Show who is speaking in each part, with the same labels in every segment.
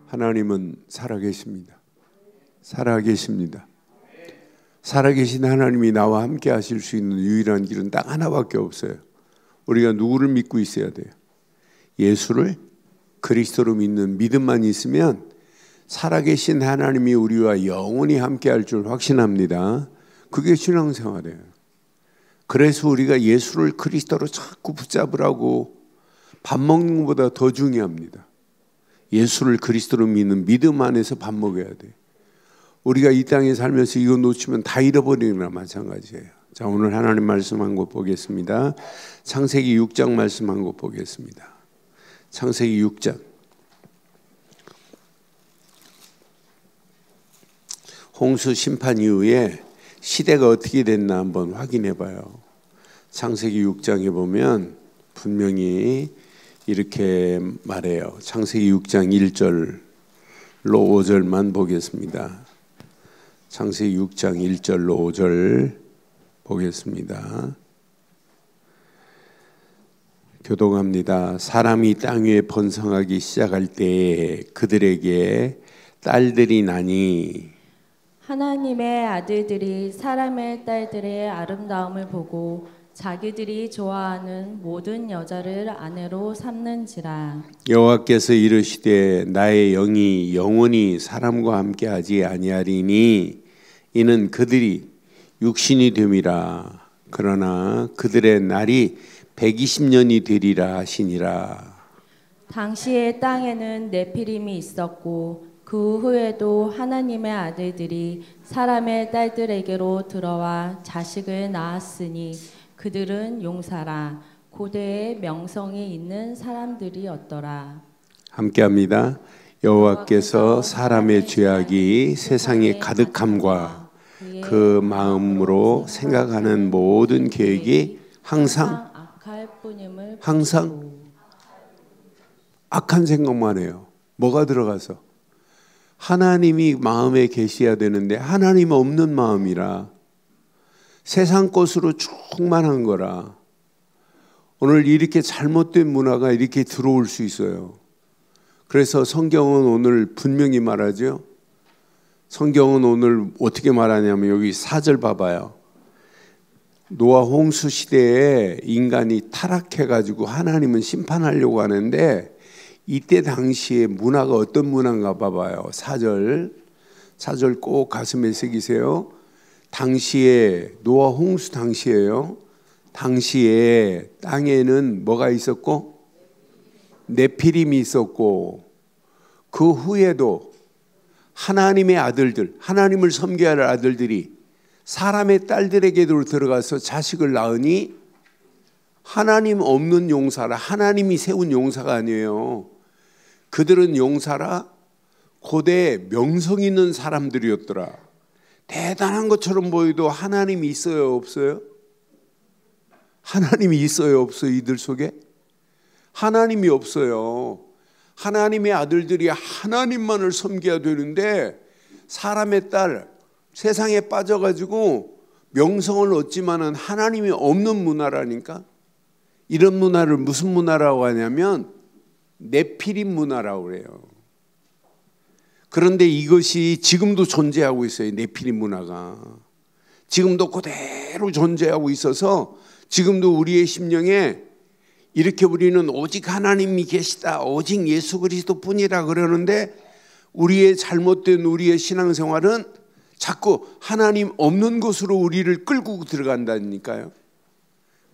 Speaker 1: 하나님은 살아계십니다. 살아계십니다. 살아계신 하나님이 나와 함께 하실 수 있는 유일한 길은 딱 하나밖에 없어요. 우리가 누구를 믿고 있어야 돼요? 예수를 그리스도로 믿는 믿음만 있으면 살아계신 하나님이 우리와 영원히 함께 할 줄 확신합니다. 그게 신앙생활이에요. 그래서 우리가 예수를 그리스도로 자꾸 붙잡으라고 밥 먹는 것보다 더 중요합니다. 예수를 그리스도로 믿는 믿음 안에서 밥 먹어야 돼요. 우리가 이 땅에 살면서 이거 놓치면 다 잃어버리는 거나 마찬가지예요. 자, 오늘 하나님 말씀 한 것 보겠습니다. 창세기 6장 말씀 한 것 보겠습니다. 창세기 6장. 홍수 심판 이후에 시대가 어떻게 됐나 한번 확인해 봐요. 창세기 6장에 보면 분명히 이렇게 말해요. 창세기 6장 1절로 5절만 보겠습니다. 창세기 6장 1절로 5절 보겠습니다. 교동합니다. 사람이 땅 위에 번성하기 시작할 때에 그들에게 딸들이 나니
Speaker 2: 하나님의 아들들이 사람의 딸들의 아름다움을 보고 자기들이 좋아하는 모든 여자를 아내로 삼는지라.
Speaker 1: 여호와께서 이르시되 나의 영이 영원히 사람과 함께하지 아니하리니 이는 그들이 육신이 됨이라. 그러나 그들의 날이 120년이 되리라 하시니라.
Speaker 2: 당시에 땅에는 네피림이 있었고 그 후에도 하나님의 아들들이 사람의 딸들에게로 들어와 자식을 낳았으니 그들은 용사라. 고대에 명성이 있는 사람들이었더라.
Speaker 1: 함께합니다. 여호와께서 사람의 죄악이 세상에 가득함과 그 마음으로 생각하는 모든 계획이 항상 악한 생각만 해요. 뭐가 들어가서? 하나님이 마음에 계셔야 되는데 하나님 없는 마음이라 세상 것으로 충만한 거라 오늘 이렇게 잘못된 문화가 이렇게 들어올 수 있어요. 그래서 성경은 오늘 분명히 말하죠. 성경은 오늘 어떻게 말하냐면 여기 4절 봐봐요. 노아 홍수 시대에 인간이 타락해가지고 하나님은 심판하려고 하는데 이때 당시에 문화가 어떤 문화인가 봐봐요. 4절 꼭 가슴에 새기세요. 당시에 노아 홍수 당시에요. 당시에 땅에는 뭐가 있었고 네피림이 있었고 그 후에도 하나님의 아들들, 하나님을 섬겨야 할 아들들이 사람의 딸들에게도 들어가서 자식을 낳으니 하나님 없는 용사라. 하나님이 세운 용사가 아니에요. 그들은 용사라 고대 명성 있는 사람들이었더라. 대단한 것처럼 보여도 하나님이 있어요, 없어요? 하나님이 있어요, 없어요? 이들 속에? 하나님이 없어요. 하나님의 아들들이 하나님만을 섬겨야 되는데 사람의 딸, 세상에 빠져가지고 명성을 얻지만은 하나님이 없는 문화라니까. 이런 문화를 무슨 문화라고 하냐면 네피림 문화라고 그래요. 그런데 이것이 지금도 존재하고 있어요. 네피림 문화가 지금도 그대로 존재하고 있어서 지금도 우리의 심령에 이렇게 우리는 오직 하나님이 계시다, 오직 예수 그리스도뿐이라 그러는데 우리의 잘못된 우리의 신앙생활은 자꾸 하나님 없는 곳으로 우리를 끌고 들어간다니까요.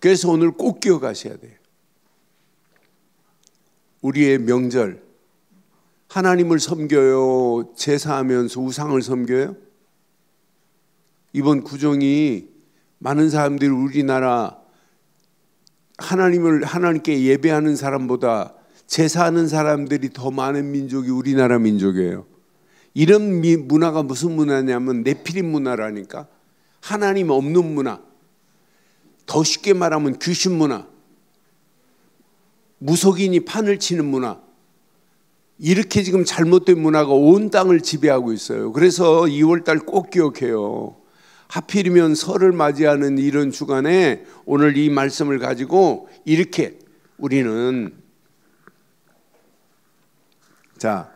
Speaker 1: 그래서 오늘 꼭 기억하셔야 돼요. 우리의 명절 하나님을 섬겨요? 제사하면서 우상을 섬겨요? 이번 구정이 많은 사람들이 우리나라 하나님께 예배하는 사람보다 제사하는 사람들이 더 많은 민족이 우리나라 민족이에요. 이런 문화가 무슨 문화냐면 네피림 문화라니까. 하나님 없는 문화. 더 쉽게 말하면 귀신 문화. 무속인이 판을 치는 문화. 이렇게 지금 잘못된 문화가 온 땅을 지배하고 있어요. 그래서 2월달 꼭 기억해요. 하필이면 설을 맞이하는 이런 주간에 오늘 이 말씀을 가지고 이렇게 우리는 자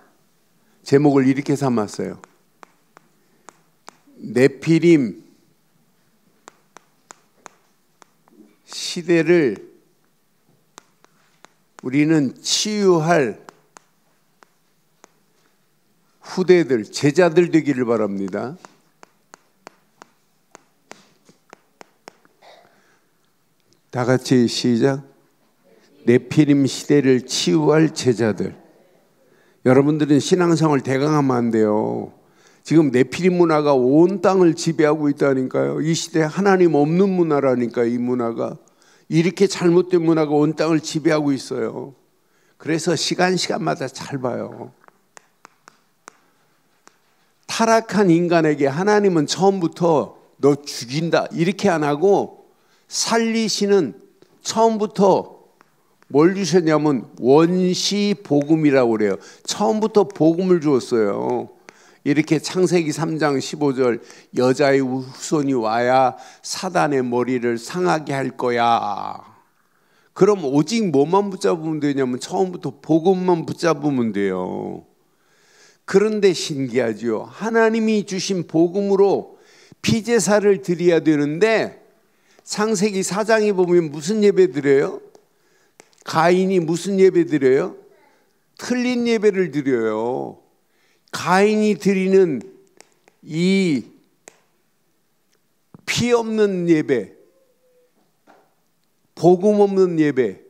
Speaker 1: 제목을 이렇게 삼았어요. 네피림 시대를 우리는 치유할 후대들, 제자들 되기를 바랍니다. 다 같이 시작. 네피림 시대를 치유할 제자들. 여러분들은 신앙생활 대강하면 안 돼요. 지금 네피림 문화가 온 땅을 지배하고 있다니까요. 이 시대 하나님 없는 문화라니까. 이 문화가 이렇게 잘못된 문화가 온 땅을 지배하고 있어요. 그래서 시간마다 잘 봐요. 타락한 인간에게 하나님은 처음부터 너 죽인다 이렇게 안 하고 살리시는, 처음부터 뭘 주셨냐면 원시 복음이라고 그래요. 처음부터 복음을 주었어요. 이렇게 창세기 3장 15절 여자의 후손이 와야 사단의 머리를 상하게 할 거야. 그럼 오직 뭐만 붙잡으면 되냐면 처음부터 복음만 붙잡으면 돼요. 그런데 신기하죠. 하나님이 주신 복음으로 피제사를 드려야 되는데 창세기 4장에 보면 무슨 예배 드려요? 가인이 무슨 예배 드려요? 틀린 예배를 드려요. 가인이 드리는 이 피 없는 예배, 복음 없는 예배,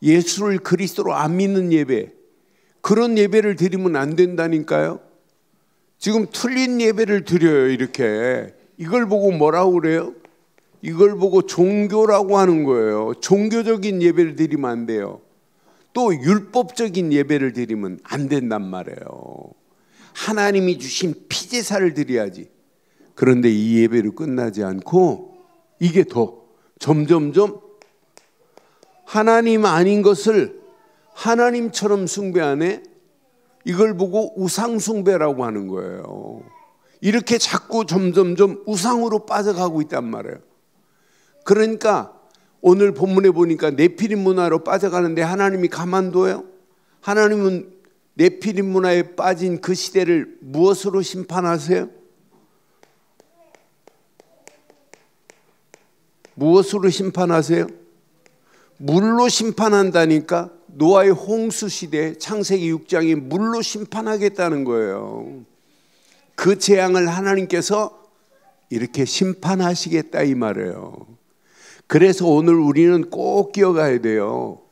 Speaker 1: 예수를 그리스도로 안 믿는 예배, 그런 예배를 드리면 안 된다니까요. 지금 틀린 예배를 드려요. 이렇게. 이걸 보고 뭐라고 그래요? 이걸 보고 종교라고 하는 거예요. 종교적인 예배를 드리면 안 돼요. 또 율법적인 예배를 드리면 안 된단 말이에요. 하나님이 주신 피제사를 드려야지. 그런데 이 예배로 끝나지 않고 이게 더 점점점 하나님 아닌 것을 하나님처럼 숭배하네. 이걸 보고 우상숭배라고 하는 거예요. 이렇게 자꾸 점점점 우상으로 빠져가고 있단 말이에요. 그러니까 오늘 본문에 보니까 네피림 문화로 빠져가는데 하나님이 가만둬요? 하나님은 네피림 문화에 빠진 그 시대를 무엇으로 심판하세요? 무엇으로 심판하세요? 물로 심판한다니까. 노아의 홍수 시대 창세기 6장이 물로 심판하겠다는 거예요. 그 재앙을 하나님께서 이렇게 심판하시겠다 이 말이에요. 그래서 오늘 우리는 꼭 기억해야 돼요.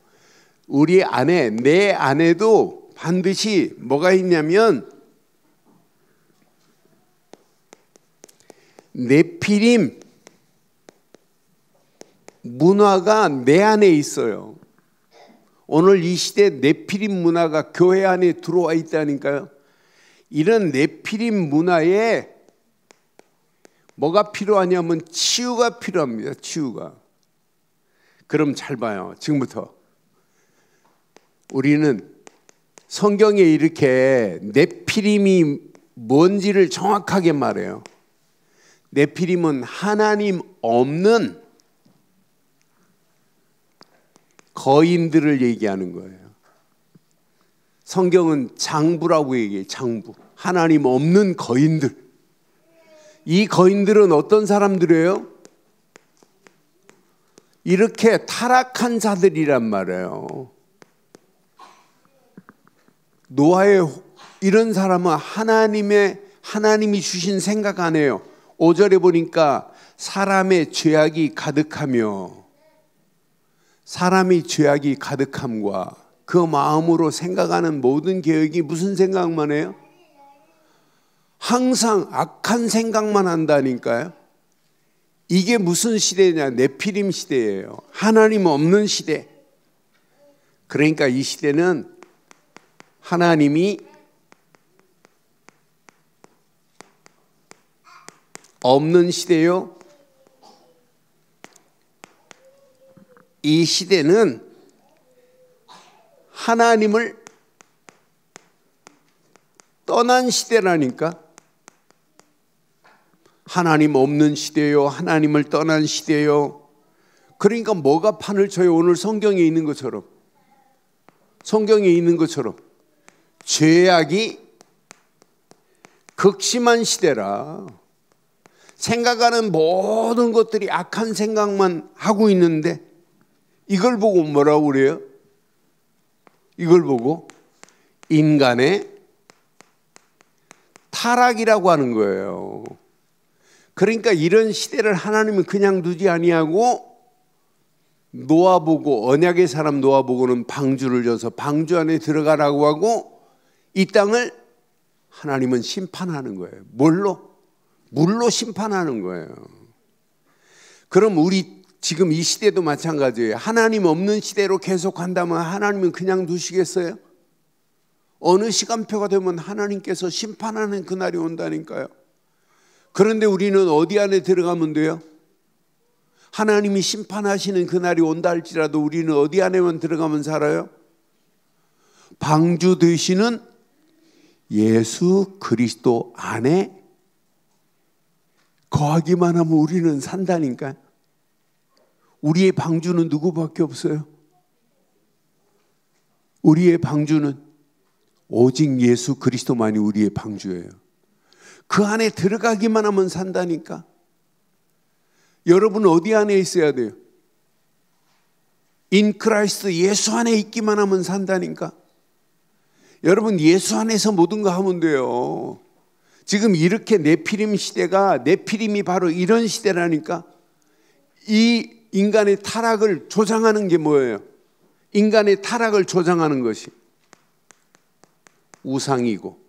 Speaker 1: 우리 안에, 내 안에도 반드시 뭐가 있냐면 네피림 문화가 내 안에 있어요. 오늘 이 시대 네피림 문화가 교회 안에 들어와 있다니까요. 이런 네피림 문화에 뭐가 필요하냐면 치유가 필요합니다. 치유가. 그럼 잘 봐요. 지금부터 우리는 성경에 이렇게 네피림이 뭔지를 정확하게 말해요. 네피림은 하나님 없는 거인들을 얘기하는 거예요. 성경은 장부라고 얘기해요. 장부. 하나님 없는 거인들. 이 거인들은 어떤 사람들이에요? 이렇게 타락한 자들이란 말이에요. 노아의 이런 사람은 하나님이 주신 생각 안 해요. 5절에 보니까 사람의 죄악이 가득하며, 사람이 죄악이 가득함과 그 마음으로 생각하는 모든 계획이 무슨 생각만 해요? 항상 악한 생각만 한다니까요. 이게 무슨 시대냐? 네피림 시대예요. 하나님 없는 시대. 그러니까 이 시대는 하나님이 없는 시대요. 이 시대는 하나님을 떠난 시대라니까. 하나님 없는 시대요. 하나님을 떠난 시대요. 그러니까 뭐가 판을 쳐요? 오늘 성경에 있는 것처럼. 성경에 있는 것처럼 죄악이 극심한 시대라. 생각하는 모든 것들이 악한 생각만 하고 있는데 이걸 보고 뭐라고 그래요? 이걸 보고 인간의 타락이라고 하는 거예요. 그러니까 이런 시대를 하나님은 그냥 두지 아니하고 노아보고, 언약의 사람 노아보고는 방주를 져서 방주 안에 들어가라고 하고 이 땅을 하나님은 심판하는 거예요. 뭘로? 물로 심판하는 거예요. 그럼 우리 지금 이 시대도 마찬가지예요. 하나님 없는 시대로 계속 간다면 하나님은 그냥 두시겠어요? 어느 시간표가 되면 하나님께서 심판하는 그날이 온다니까요. 그런데 우리는 어디 안에 들어가면 돼요? 하나님이 심판하시는 그날이 온다 할지라도 우리는 어디 안에만 들어가면 살아요? 방주 되시는 예수 그리스도 안에 거하기만 하면 우리는 산다니까. 우리의 방주는 누구밖에 없어요? 우리의 방주는 오직 예수 그리스도만이 우리의 방주예요. 그 안에 들어가기만 하면 산다니까. 여러분 어디 안에 있어야 돼요? 인 크라이스트, 예수 안에 있기만 하면 산다니까. 여러분 예수 안에서 모든 거 하면 돼요. 지금 이렇게 네피림 시대가, 네피림이 바로 이런 시대라니까. 이 인간의 타락을 조장하는 게 뭐예요? 인간의 타락을 조장하는 것이 우상이고,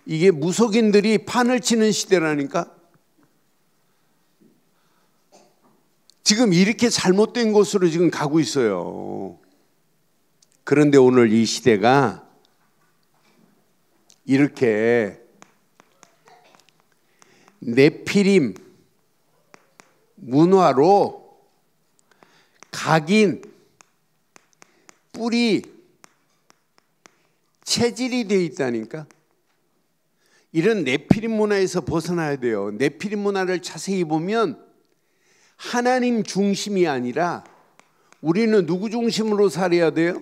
Speaker 1: 이게 무속인들이 판을 치는 시대라니까. 지금 이렇게 잘못된 곳으로 지금 가고 있어요. 그런데 오늘 이 시대가 이렇게 네피림 문화로 각인, 뿌리, 체질이 되어 있다니까. 이런 네피림 문화에서 벗어나야 돼요. 네피림 문화를 자세히 보면 하나님 중심이 아니라 우리는 누구 중심으로 살아야 돼요?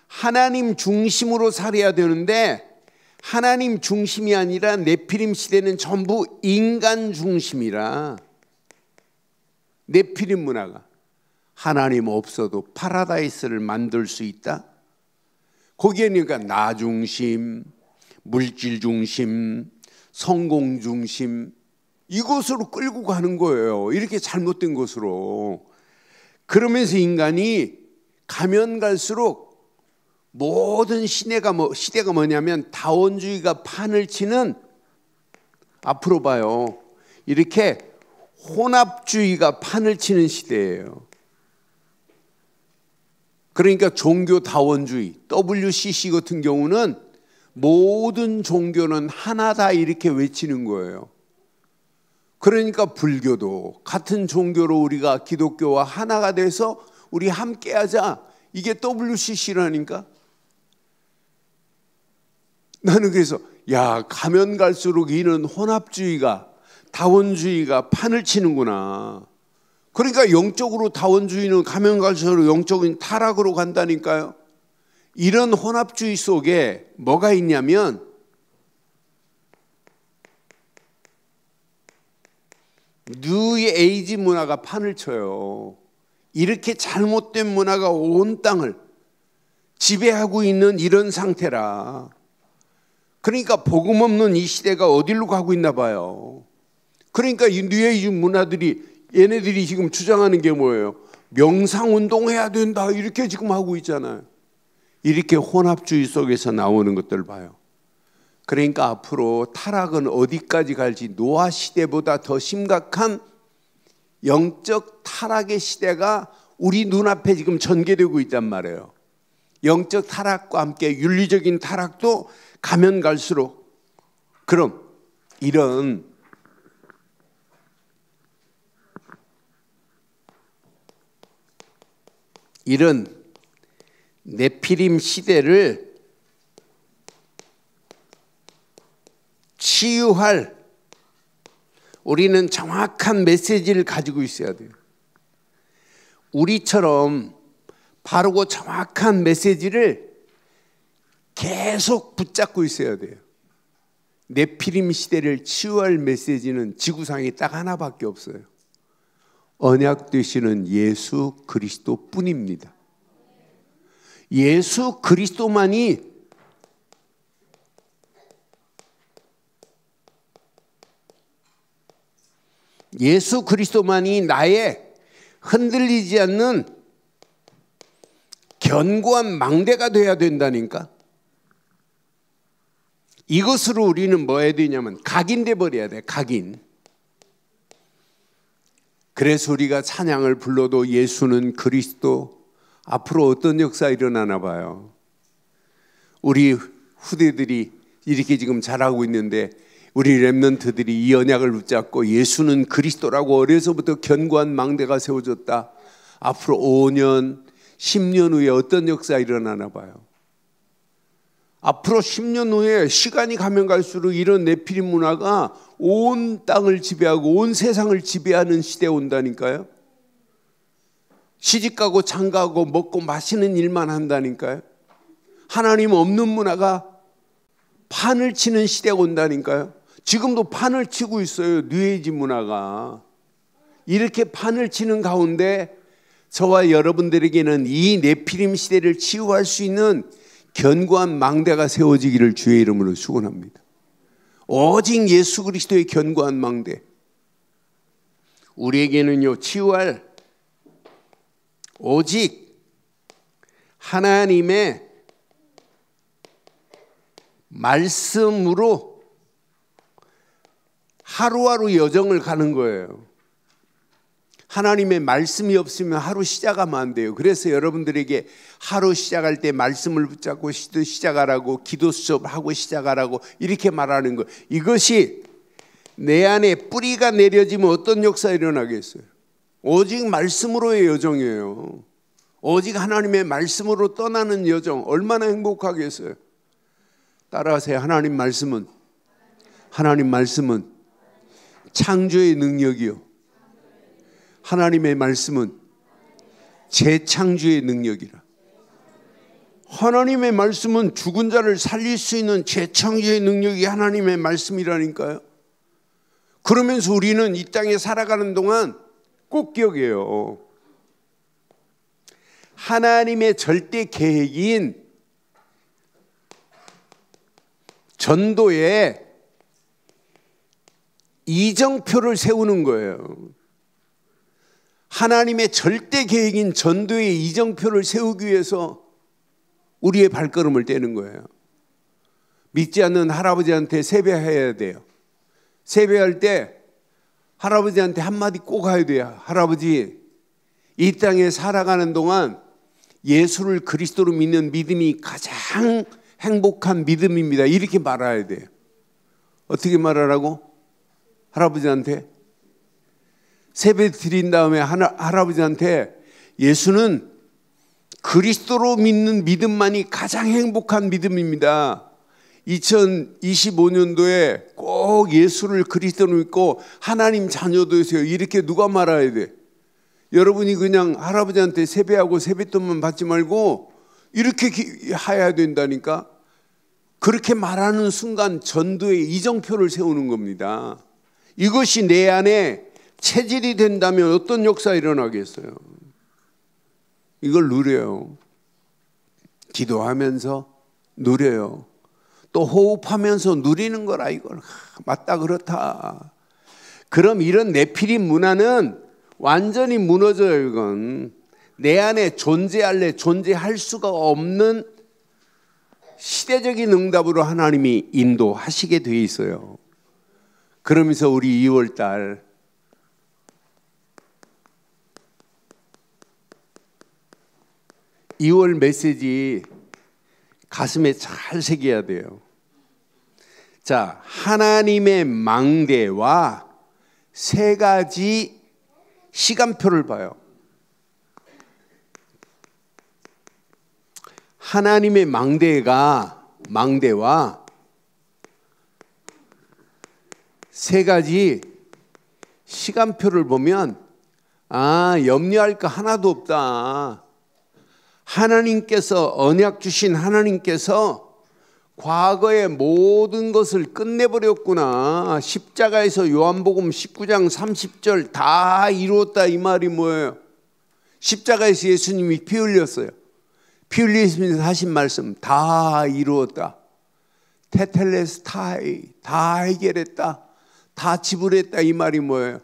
Speaker 1: 하나님 중심으로 살아야 되는데 하나님 중심이 아니라 네피림 시대는 전부 인간 중심이라. 네피림 문화가 하나님 없어도 파라다이스를 만들 수 있다? 거기에는 그러니까 나 중심, 물질 중심, 성공 중심, 이곳으로 끌고 가는 거예요. 이렇게 잘못된 곳으로. 그러면서 인간이 가면 갈수록 모든 시대가 뭐냐면 다원주의가 판을 치는, 앞으로 봐요, 이렇게 혼합주의가 판을 치는 시대예요. 그러니까 종교 다원주의, WCC 같은 경우는 모든 종교는 하나다 이렇게 외치는 거예요. 그러니까 불교도 같은 종교로 우리가 기독교와 하나가 돼서 우리 함께하자, 이게 WCC라니까. 나는 그래서 가면 갈수록 이는 혼합주의가, 다원주의가 판을 치는구나. 그러니까 영적으로 다원주의는 가면 갈수록 영적인 타락으로 간다니까요. 이런 혼합주의 속에 뭐가 있냐면 뉴 에이지 문화가 판을 쳐요. 이렇게 잘못된 문화가 온 땅을 지배하고 있는 이런 상태라. 그러니까 복음 없는 이 시대가 어디로 가고 있나 봐요. 그러니까 이 뉴 에이지 문화들이, 얘네들이 지금 주장하는 게 뭐예요? 명상운동해야 된다 이렇게 지금 하고 있잖아요. 이렇게 혼합주의 속에서 나오는 것들 봐요. 그러니까 앞으로 타락은 어디까지 갈지, 노아 시대보다 더 심각한 영적 타락의 시대가 우리 눈앞에 지금 전개되고 있단 말이에요. 영적 타락과 함께 윤리적인 타락도 가면 갈수록, 그럼 이런 네피림 시대를 치유할 우리는 정확한 메시지를 가지고 있어야 돼요. 우리처럼 바르고 정확한 메시지를 계속 붙잡고 있어야 돼요. 네피림 시대를 치유할 메시지는 지구상에 딱 하나밖에 없어요. 언약 되시는 예수 그리스도뿐입니다. 예수 그리스도만이 나의 흔들리지 않는 견고한 망대가 되어야 된다니까. 이것으로 우리는 뭐 해야 되냐면 각인돼 버려야 돼. 각인. 그래서 우리가 찬양을 불러도 예수는 그리스도, 앞으로 어떤 역사 일어나나 봐요. 우리 후대들이 이렇게 지금 잘하고 있는데 우리 렘넌트들이 이 언약을 붙잡고 예수는 그리스도라고 어려서부터 견고한 망대가 세워졌다. 앞으로 5년, 10년 후에 어떤 역사 일어나나 봐요. 앞으로 10년 후에 시간이 가면 갈수록 이런 네피림 문화가 온 땅을 지배하고 온 세상을 지배하는 시대에 온다니까요. 시집가고 장가가고 먹고 마시는 일만 한다니까요. 하나님 없는 문화가 판을 치는 시대가 온다니까요. 지금도 판을 치고 있어요. 뉴에이지 문화가. 이렇게 판을 치는 가운데 저와 여러분들에게는 이 네피림 시대를 치유할 수 있는 견고한 망대가 세워지기를 주의 이름으로 축원합니다. 오직 예수 그리스도의 견고한 망대. 우리에게는요, 치유할 오직 하나님의 말씀으로 하루하루 여정을 가는 거예요. 하나님의 말씀이 없으면 하루 시작하면 안 돼요. 그래서 여러분들에게 하루 시작할 때 말씀을 붙잡고 시작하라고, 기도 수업하고 시작하라고 이렇게 말하는 거예요. 이것이 내 안에 뿌리가 내려지면 어떤 역사 일어나겠어요? 오직 말씀으로의 여정이에요. 오직 하나님의 말씀으로 떠나는 여정, 얼마나 행복하겠어요? 따라하세요. 하나님 말씀은 창조의 능력이요, 하나님의 말씀은 재창조의 능력이라. 하나님의 말씀은 죽은 자를 살릴 수 있는 재창조의 능력이 하나님의 말씀이라니까요. 그러면서 우리는 이 땅에 살아가는 동안 꼭 기억해요. 하나님의 절대 계획인 전도에 이정표를 세우는 거예요. 하나님의 절대 계획인 전도의 이정표를 세우기 위해서 우리의 발걸음을 떼는 거예요. 믿지 않는 할아버지한테 세배해야 돼요. 세배할 때 할아버지한테 한마디 꼭 해야 돼요. 할아버지, 이 땅에 살아가는 동안 예수를 그리스도로 믿는 믿음이 가장 행복한 믿음입니다. 이렇게 말해야 돼요. 어떻게 말하라고? 할아버지한테 세배 드린 다음에 할아버지한테 예수는 그리스도로 믿는 믿음만이 가장 행복한 믿음입니다. 2025년도에 꼭 예수를 그리스도로 믿고 하나님 자녀 되세요. 이렇게 누가 말해야 돼? 여러분이 그냥 할아버지한테 세배하고 세뱃돈만 받지 말고 이렇게 해야 된다니까. 그렇게 말하는 순간 전도의 이정표를 세우는 겁니다. 이것이 내 안에 체질이 된다면 어떤 역사 일어나겠어요? 이걸 누려요. 기도하면서 누려요. 또 호흡하면서 누리는 거라. 이걸 맞다 그렇다. 그럼 이런 네피림 문화는 완전히 무너져요. 이건 내 안에 존재할 수가 없는 시대적인 응답으로 하나님이 인도하시게 돼 있어요. 그러면서 우리 2월 달 메시지 가슴에 잘 새겨야 돼요. 자, 하나님의 망대와 세 가지 시간표를 봐요. 하나님의 망대와 세 가지 시간표를 보면 염려할 거 하나도 없다. 하나님께서 언약 주신 하나님께서 과거의 모든 것을 끝내버렸구나. 십자가에서 요한복음 19장 30절 다 이루었다 이 말이 뭐예요? 십자가에서 예수님이 피 흘렸어요. 피 흘리시면서 하신 말씀 다 이루었다. 테텔레스타이 다 해결했다. 다 지불했다 이 말이 뭐예요?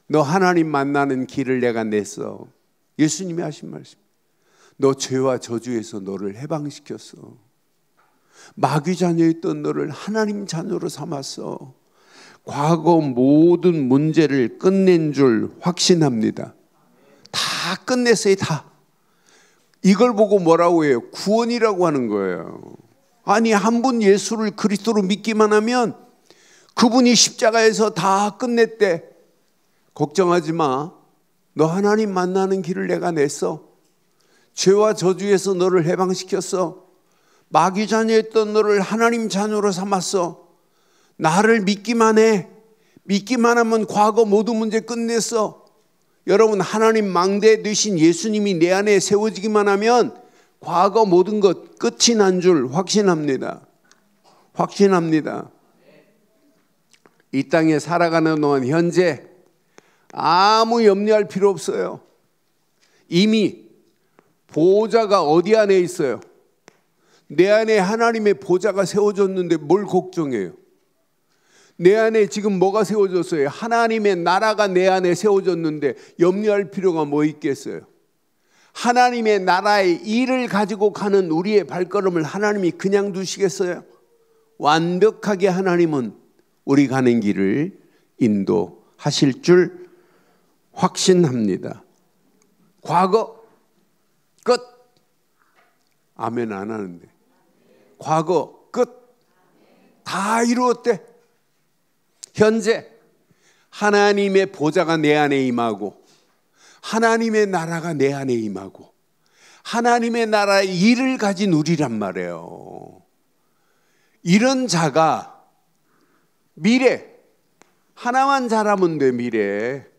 Speaker 1: 너 하나님 만나는 길을 내가 냈어. 예수님이 하신 말씀. 너 죄와 저주에서 너를 해방시켰어. 마귀 자녀였던 너를 하나님 자녀로 삼았어. 과거 모든 문제를 끝낸 줄 확신합니다. 다 끝냈어요. 다. 이걸 보고 뭐라고 해요? 구원이라고 하는 거예요. 아니 한 분 예수를 그리스도로 믿기만 하면 그분이 십자가에서 다 끝냈대. 걱정하지 마. 너 하나님 만나는 길을 내가 냈어. 죄와 저주에서 너를 해방시켰어. 마귀 자녀였던 너를 하나님 자녀로 삼았어. 나를 믿기만 해. 믿기만 하면 과거 모든 문제 끝냈어. 여러분 하나님 망대 되신 예수님이 내 안에 세워지기만 하면 과거 모든 것 끝이 난 줄 확신합니다. 확신합니다. 이 땅에 살아가는 동안 현재 아무 염려할 필요 없어요. 이미 보좌가 어디 안에 있어요? 내 안에 하나님의 보좌가 세워졌는데 뭘 걱정해요? 내 안에 지금 뭐가 세워졌어요? 하나님의 나라가 내 안에 세워졌는데 염려할 필요가 뭐 있겠어요? 하나님의 나라의 일을 가지고 가는 우리의 발걸음을 하나님이 그냥 두시겠어요? 완벽하게 하나님은 우리 가는 길을 인도하실 줄 확신합니다. 과거 끝. 아멘 안 하는데. 과거 끝. 다 이루었대. 현재 하나님의 보좌가 내 안에 임하고 하나님의 나라가 내 안에 임하고 하나님의 나라의 일을 가진 우리란 말이에요. 이런 자가 미래 하나만 잘하면 돼.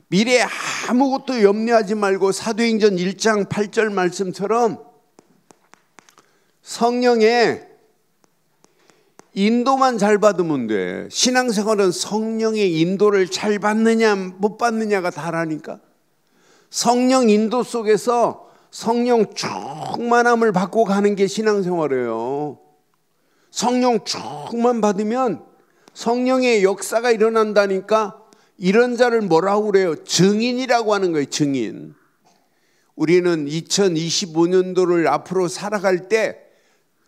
Speaker 1: 미래 아무것도 염려하지 말고 사도행전 1장 8절 말씀처럼 성령의 인도만 잘 받으면 돼. 신앙생활은 성령의 인도를 잘 받느냐 못 받느냐가 다라니까. 성령 인도 속에서 성령 충만함을 받고 가는 게 신앙생활이에요. 성령 충만 받으면 성령의 역사가 일어난다니까. 이런 자를 뭐라고 그래요? 증인이라고 하는 거예요. 증인. 우리는 2025년도를 앞으로 살아갈 때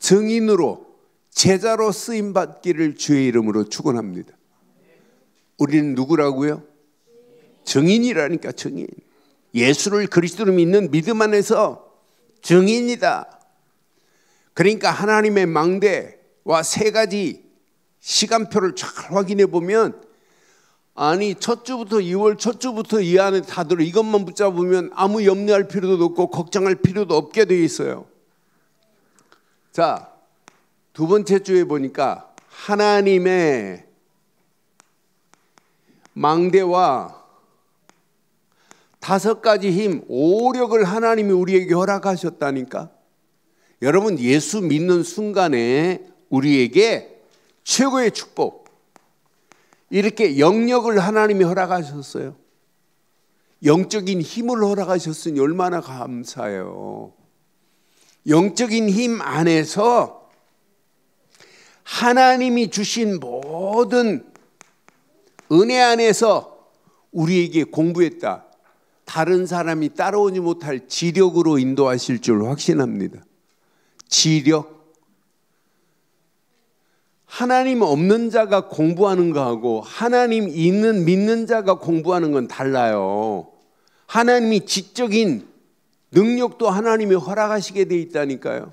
Speaker 1: 증인으로 제자로 쓰임받기를 주의 이름으로 축원합니다. 우리는 누구라고요? 증인이라니까. 증인. 예수를 그리스도로 믿는 믿음 안에서 증인이다. 그러니까 하나님의 망대와 세 가지 시간표를 잘 확인해 보면 아니 첫 주부터 2월 첫 주부터 이 안에 다 들어. 이것만 붙잡으면 아무 염려할 필요도 없고 걱정할 필요도 없게 되어 있어요. 자, 두 번째 주에 보니까 하나님의 망대와 다섯 가지 힘, 오력을 하나님이 우리에게 허락하셨다니까. 여러분 예수 믿는 순간에 우리에게 최고의 축복, 이렇게 영역을 하나님이 허락하셨어요. 영적인 힘을 허락하셨으니 얼마나 감사해요. 영적인 힘 안에서 하나님이 주신 모든 은혜 안에서 우리에게 공부했다. 다른 사람이 따라오지 못할 지력으로 인도하실 줄 확신합니다. 지력. 하나님 없는 자가 공부하는 거하고 하나님 있는 믿는 자가 공부하는 건 달라요. 하나님이 지적인 능력도 하나님이 허락하시게 돼 있다니까요.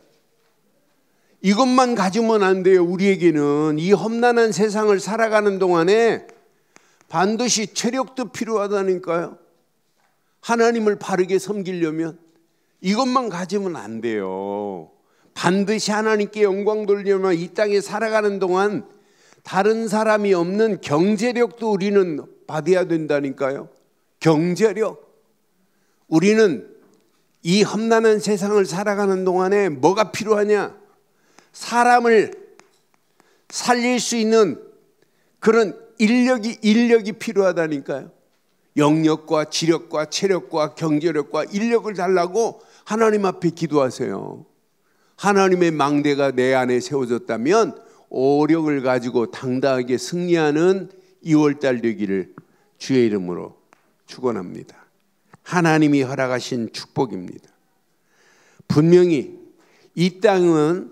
Speaker 1: 이것만 가지면 안 돼요. 우리에게는 이 험난한 세상을 살아가는 동안에 반드시 체력도 필요하다니까요. 하나님을 바르게 섬기려면 이것만 가지면 안 돼요. 반드시 하나님께 영광 돌리려면 이 땅에 살아가는 동안 다른 사람이 없는 경제력도 우리는 받아야 된다니까요. 경제력. 우리는 이 험난한 세상을 살아가는 동안에 뭐가 필요하냐? 사람을 살릴 수 있는 그런 인력이 필요하다니까요. 영력과 지력과 체력과 경제력과 인력을 달라고 하나님 앞에 기도하세요. 하나님의 망대가 내 안에 세워졌다면 오력을 가지고 당당하게 승리하는 2월달 되기를 주의 이름으로 축원합니다. 하나님이 허락하신 축복입니다. 분명히 이 땅은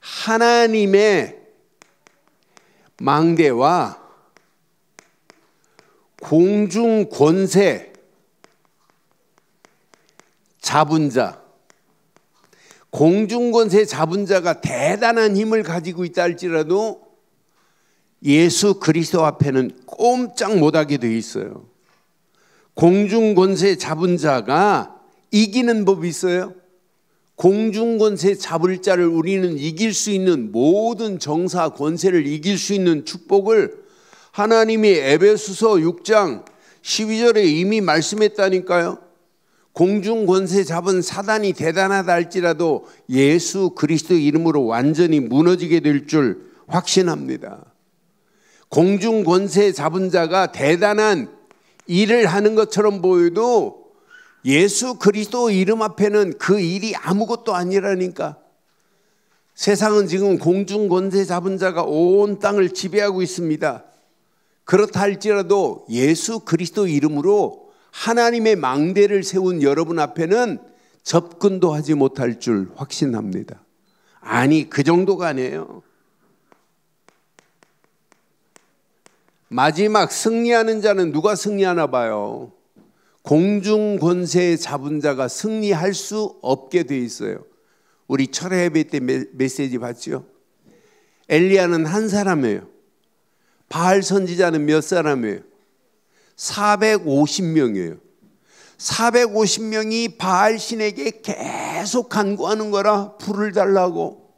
Speaker 1: 하나님의 망대와 공중 권세 잡은 자, 공중 권세 잡은 자가 대단한 힘을 가지고 있다 할지라도 예수 그리스도 앞에는 꼼짝 못하게 되어 있어요. 공중 권세 잡은 자가 이기는 법이 있어요. 공중 권세 잡을 자를 우리는 이길 수 있는 모든 정사 권세를 이길 수 있는 축복을 하나님이 에베소서 6장 12절에 이미 말씀했다니까요. 공중 권세 잡은 사단이 대단하다 할지라도 예수 그리스도 이름으로 완전히 무너지게 될 줄 확신합니다. 공중 권세 잡은 자가 대단한 일을 하는 것처럼 보여도 예수 그리스도 이름 앞에는 그 일이 아무것도 아니라니까. 세상은 지금 공중 권세 잡은 자가 온 땅을 지배하고 있습니다. 그렇다 할지라도 예수 그리스도 이름으로 하나님의 망대를 세운 여러분 앞에는 접근도 하지 못할 줄 확신합니다. 아니, 그 정도가 아니에요. 마지막 승리하는 자는 누가 승리하나 봐요. 공중 권세 잡은 자가 승리할 수 없게 돼 있어요. 우리 철회 예배 때 메시지 봤죠? 엘리야는 한 사람이에요. 바알 선지자는 몇 사람이에요? 450명이에요. 450명이 바알 신에게 계속 간구하는 거라. 불을 달라고.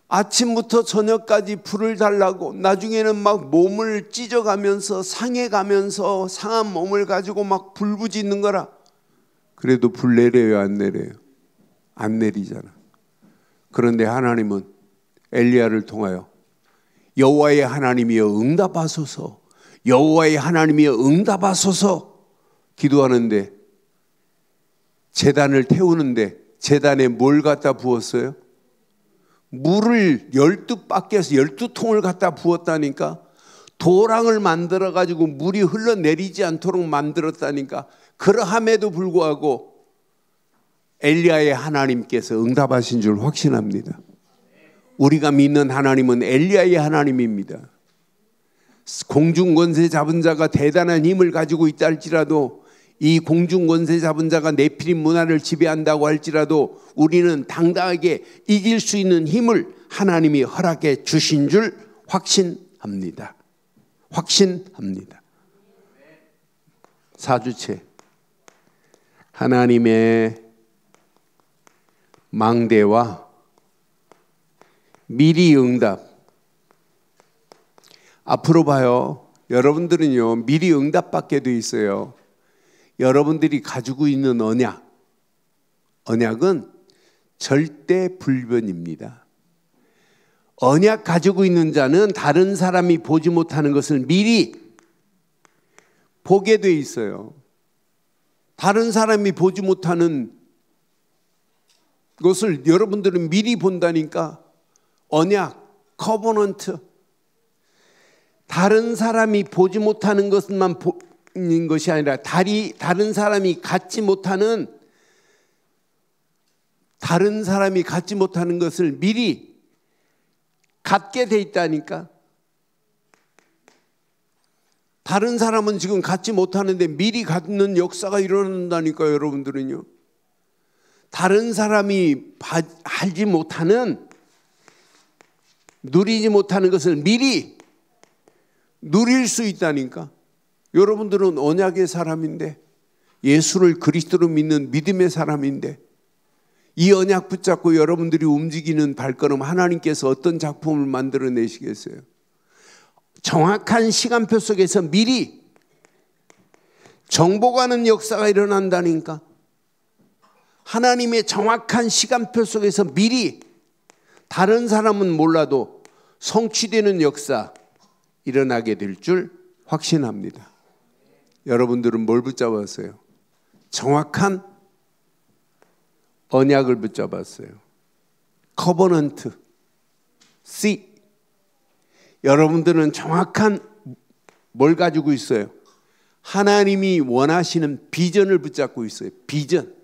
Speaker 1: 아침부터 저녁까지 불을 달라고. 나중에는 막 몸을 찢어가면서 상해가면서 상한 몸을 가지고 막 불부짖는 거라. 그래도 불 내려요, 안 내려요? 안 내리잖아. 그런데 하나님은 엘리야를 통하여 여호와의 하나님이여 응답하소서, 여호와의 하나님이여 응답하소서 기도하는데, 제단을 태우는데 제단에 뭘 갖다 부었어요? 물을 12바퀴에서 12통을 갖다 부었다니까. 도랑을 만들어 가지고 물이 흘러내리지 않도록 만들었다니까. 그러함에도 불구하고 엘리야의 하나님께서 응답하신 줄 확신합니다. 우리가 믿는 하나님은 엘리야의 하나님입니다. 공중 권세 잡은 자가 대단한 힘을 가지고 있다 할지라도, 이 공중 권세 잡은 자가 네피림 문화를 지배한다고 할지라도 우리는 당당하게 이길 수 있는 힘을 하나님이 허락해 주신 줄 확신합니다. 확신합니다. 사주체, 하나님의 망대와 미리 응답. 앞으로 봐요. 여러분들은요, 미리 응답받게 돼 있어요. 여러분들이 가지고 있는 언약은 절대 불변입니다. 언약 가지고 있는 자는 다른 사람이 보지 못하는 것을 미리 보게 돼 있어요. 다른 사람이 보지 못하는 것을 여러분들은 미리 본다니까. 언약, 커버넌트. 다른 사람이 보지 못하는 것만 보는 것이 아니라 다른 사람이 갖지 못하는 것을 미리 갖게 돼 있다니까. 다른 사람은 지금 갖지 못하는데 미리 갖는 역사가 일어난다니까요, 여러분들은요. 다른 사람이 알지 못하는, 누리지 못하는 것을 미리 누릴 수 있다니까. 여러분들은 언약의 사람인데, 예수를 그리스도로 믿는 믿음의 사람인데, 이 언약 붙잡고 여러분들이 움직이는 발걸음, 하나님께서 어떤 작품을 만들어내시겠어요? 정확한 시간표 속에서 미리 정복하는 역사가 일어난다니까. 하나님의 정확한 시간표 속에서 미리 다른 사람은 몰라도 성취되는 역사 일어나게 될 줄 확신합니다. 여러분들은 뭘 붙잡았어요? 정확한 언약을 붙잡았어요. 커버넌트 C. 여러분들은 정확한 뭘 가지고 있어요? 하나님이 원하시는 비전을 붙잡고 있어요. 비전.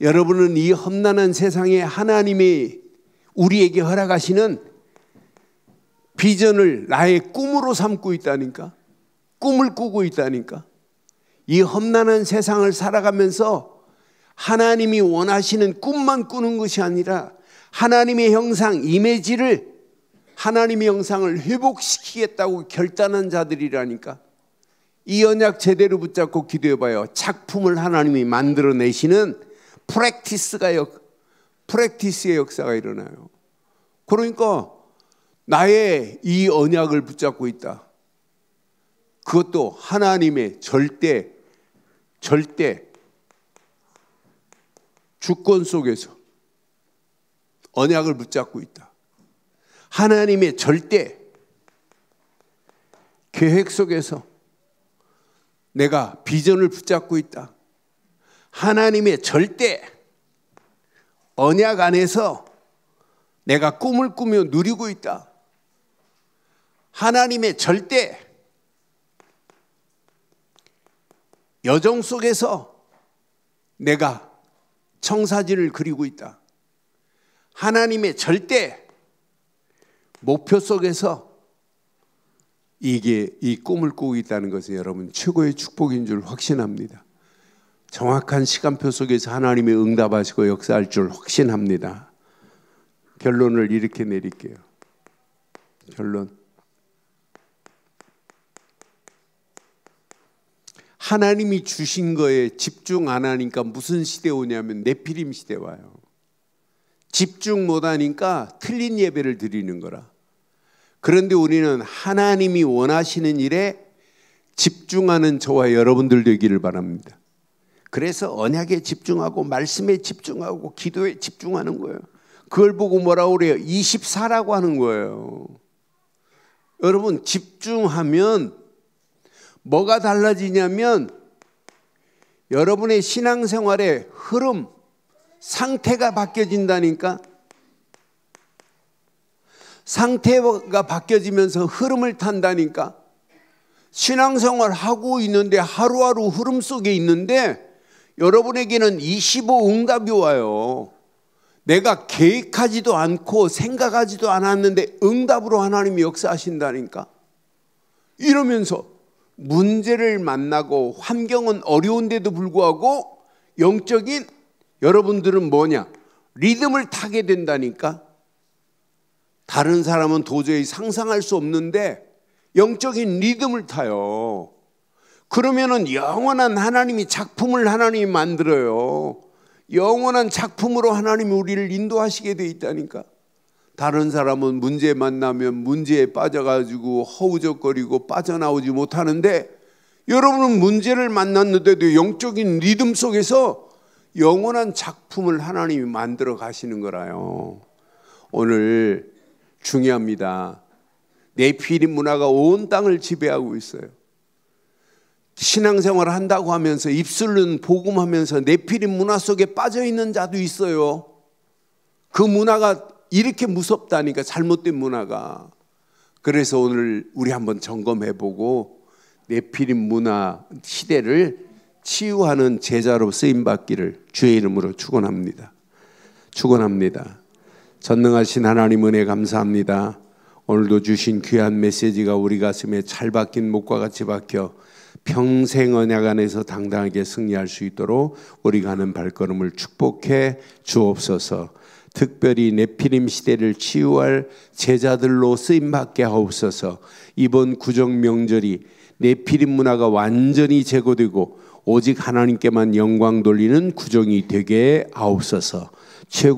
Speaker 1: 여러분은 이 험난한 세상에 하나님이 우리에게 허락하시는 비전을 나의 꿈으로 삼고 있다니까. 꿈을 꾸고 있다니까. 이 험난한 세상을 살아가면서 하나님이 원하시는 꿈만 꾸는 것이 아니라 하나님의 형상, 이미지를, 하나님의 형상을 회복시키겠다고 결단한 자들이라니까. 이 언약 제대로 붙잡고 기도해봐요. 작품을 하나님이 만들어내시는 프랙티스의 역사가 일어나요. 그러니까 나의 이 언약을 붙잡고 있다. 그것도 하나님의 절대 주권 속에서 언약을 붙잡고 있다. 하나님의 절대 계획 속에서 내가 비전을 붙잡고 있다. 하나님의 절대 언약 안에서 내가 꿈을 꾸며 누리고 있다. 하나님의 절대 여정 속에서 내가 청사진을 그리고 있다. 하나님의 절대 목표 속에서 이 꿈을 꾸고 있다는 것은 여러분 최고의 축복인 줄 확신합니다. 정확한 시간표 속에서 하나님이 응답하시고 역사할 줄 확신합니다. 결론을 이렇게 내릴게요. 결론. 하나님이 주신 거에 집중 안 하니까 무슨 시대 오냐면 네피림 시대 와요. 집중 못 하니까 틀린 예배를 드리는 거라. 그런데 우리는 하나님이 원하시는 일에 집중하는 저와 여러분들 되기를 바랍니다. 그래서 언약에 집중하고 말씀에 집중하고 기도에 집중하는 거예요. 그걸 보고 뭐라고 그래요? 24라고 하는 거예요. 여러분 집중하면 뭐가 달라지냐면 여러분의 신앙생활의 흐름, 상태가 바뀌어진다니까. 상태가 바뀌어지면서 흐름을 탄다니까. 신앙생활 하고 있는데 하루하루 흐름 속에 있는데 여러분에게는 25 응답이 와요. 내가 계획하지도 않고 생각하지도 않았는데 응답으로 하나님이 역사하신다니까. 이러면서 문제를 만나고 환경은 어려운데도 불구하고 영적인 여러분들은 뭐냐? 리듬을 타게 된다니까. 다른 사람은 도저히 상상할 수 없는데 영적인 리듬을 타요. 그러면은 영원한 하나님이 작품을 하나님이 만들어요. 영원한 작품으로 하나님이 우리를 인도하시게 돼 있다니까. 다른 사람은 문제 만나면 문제에 빠져가지고 허우적거리고 빠져나오지 못하는데 여러분은 문제를 만났는데도 영적인 리듬 속에서 영원한 작품을 하나님이 만들어 가시는 거라요. 오늘 중요합니다. 네피림 문화가 온 땅을 지배하고 있어요. 신앙생활을 한다고 하면서 입술은 복음하면서 네피림 문화 속에 빠져있는 자도 있어요. 그 문화가 이렇게 무섭다니까, 잘못된 문화가. 그래서 오늘 우리 한번 점검해보고 네피림 문화 시대를 치유하는 제자로 쓰임받기를 주의 이름으로 축원합니다. 축원합니다. 전능하신 하나님 은혜 감사합니다. 오늘도 주신 귀한 메시지가 우리 가슴에 잘 박힌 목과 같이 박혀 평생 언약 안에서 당당하게 승리할 수 있도록 우리가 하는 발걸음을 축복해 주옵소서. 특별히 네피림 시대를 치유할 제자들로 쓰임받게 하옵소서. 이번 구정 명절이 네피림 문화가 완전히 제거되고 오직 하나님께만 영광 돌리는 구정이 되게 하옵소서. 최고